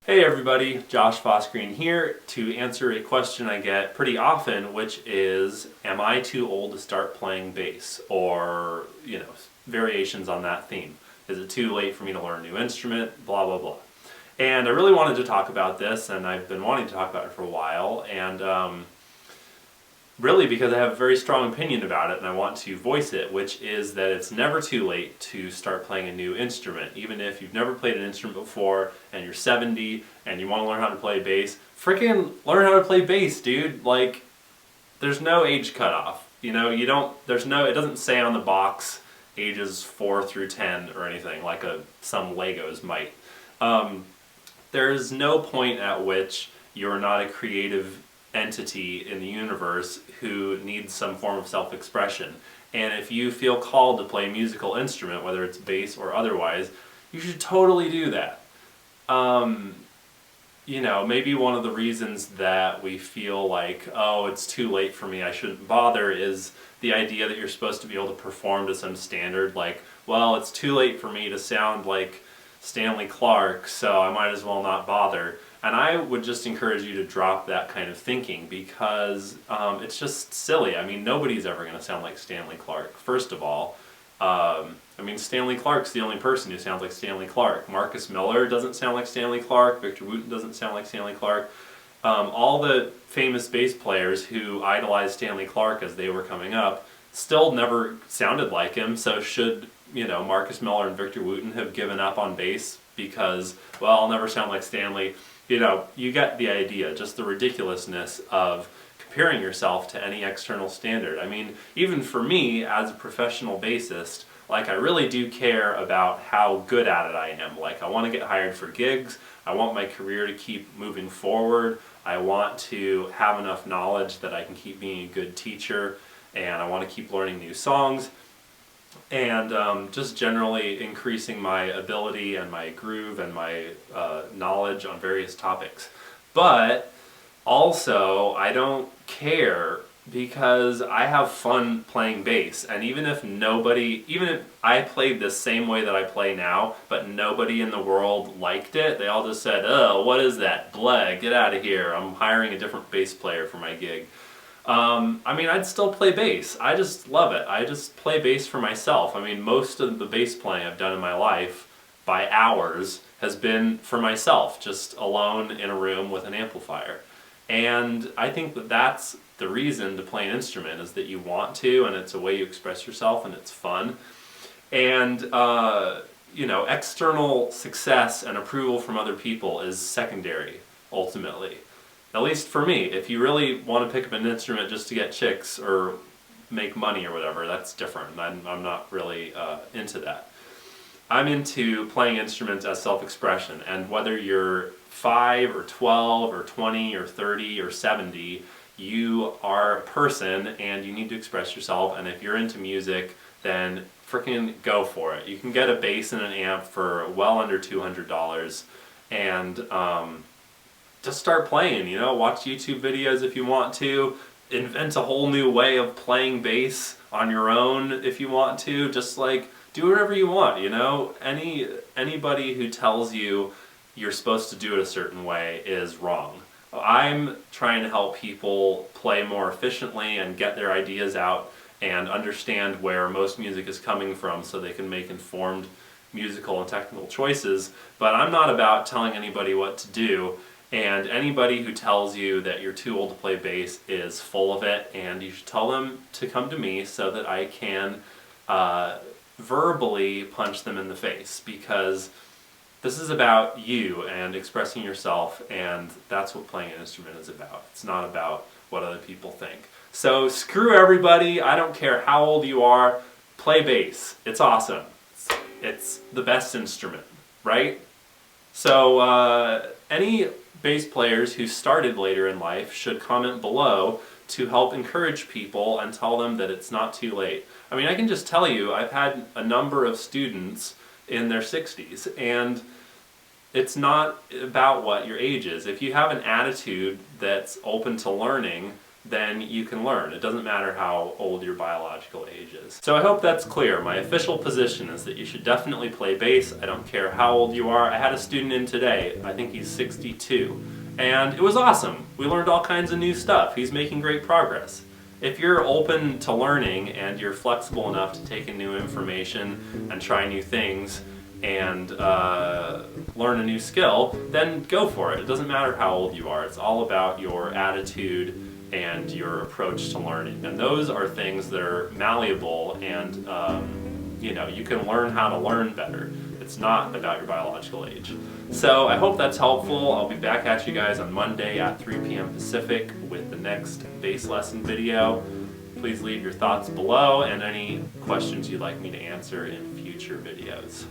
Hey everybody, Josh Fossgreen here to answer a question I get pretty often, which is, am I too old to start playing bass? Or, variations on that theme. Is it too late for me to learn a new instrument? Blah, blah, blah. And I really wanted to talk about this, and I've been wanting to talk about it for a while, and really because I have a very strong opinion about it and I want to voice it, which is that it's never too late to start playing a new instrument. Even if you've never played an instrument before and you're 70 and you want to learn how to play bass, freaking learn how to play bass, dude. Like, there's no age cutoff. It doesn't say on the box ages 4 through 10 or anything like some Legos might. There's no point at which you're not a creative entity in the universe who needs some form of self-expression. And if you feel called to play a musical instrument, whether it's bass or otherwise, you should totally do that. Maybe one of the reasons that we feel like, oh, it's too late for me, I shouldn't bother, is the idea that you're supposed to be able to perform to some standard, like, well, it's too late for me to sound like Stanley Clark, so I might as well not bother. And I would just encourage you to drop that kind of thinking because it's just silly. I mean, nobody's ever going to sound like Stanley Clark, first of all. Stanley Clark's the only person who sounds like Stanley Clark. Marcus Miller doesn't sound like Stanley Clark. Victor Wooten doesn't sound like Stanley Clark. All the famous bass players who idolized Stanley Clark as they were coming up still never sounded like him, so should Marcus Miller and Victor Wooten have given up on bass because, well, I'll never sound like Stanley? You get the idea, just the ridiculousness of comparing yourself to any external standard. I mean, even for me, as a professional bassist, like, I really do care about how good at it I am. Like, I want to get hired for gigs, I want my career to keep moving forward, I want to have enough knowledge that I can keep being a good teacher, and I want to keep learning new songs, and just generally increasing my ability and my groove and my knowledge on various topics. But also, I don't care because I have fun playing bass, and even if I played the same way that I play now, but nobody in the world liked it, they all just said, oh, what is that? Blah, get out of here, I'm hiring a different bass player for my gig. I'd still play bass. I just love it. I just play bass for myself. Most of the bass playing I've done in my life, by hours, has been for myself, just alone in a room with an amplifier. And I think that that's the reason to play an instrument, is that you want to, and it's a way you express yourself, and it's fun. And, external success and approval from other people is secondary, ultimately. At least for me. If you really want to pick up an instrument just to get chicks or make money or whatever, that's different. I'm not really into that. I'm into playing instruments as self-expression, and whether you're 5 or 12 or 20 or 30 or 70, you are a person and you need to express yourself, and if you're into music, then freaking go for it. You can get a bass and an amp for well under $200, and just start playing, watch YouTube videos if you want to, invent a whole new way of playing bass on your own if you want to, just like, do whatever you want, Anybody who tells you you're supposed to do it a certain way is wrong. I'm trying to help people play more efficiently and get their ideas out and understand where most music is coming from so they can make informed musical and technical choices, but I'm not about telling anybody what to do. And anybody who tells you that you're too old to play bass is full of it, and you should tell them to come to me so that I can verbally punch them in the face, because this is about you and expressing yourself, and that's what playing an instrument is about. It's not about what other people think. So screw everybody, I don't care how old you are, play bass. It's awesome. It's the best instrument, right? So any bass players who started later in life should comment below to help encourage people and tell them that it's not too late. I can just tell you, I've had a number of students in their 60s, and it's not about what your age is. If you have an attitude that's open to learning, then you can learn. It doesn't matter how old your biological age is. So I hope that's clear. My official position is that you should definitely play bass. I don't care how old you are. I had a student in today, I think he's 62, and it was awesome. We learned all kinds of new stuff. He's making great progress. If you're open to learning and you're flexible enough to take in new information and try new things and learn a new skill, then go for it. It doesn't matter how old you are. It's all about your attitude and your approach to learning. And those are things that are malleable, and you can learn how to learn better. It's not about your biological age. So I hope that's helpful. I'll be back at you guys on Monday at 3 p.m. Pacific with the next bass lesson video. Please leave your thoughts below and any questions you'd like me to answer in future videos.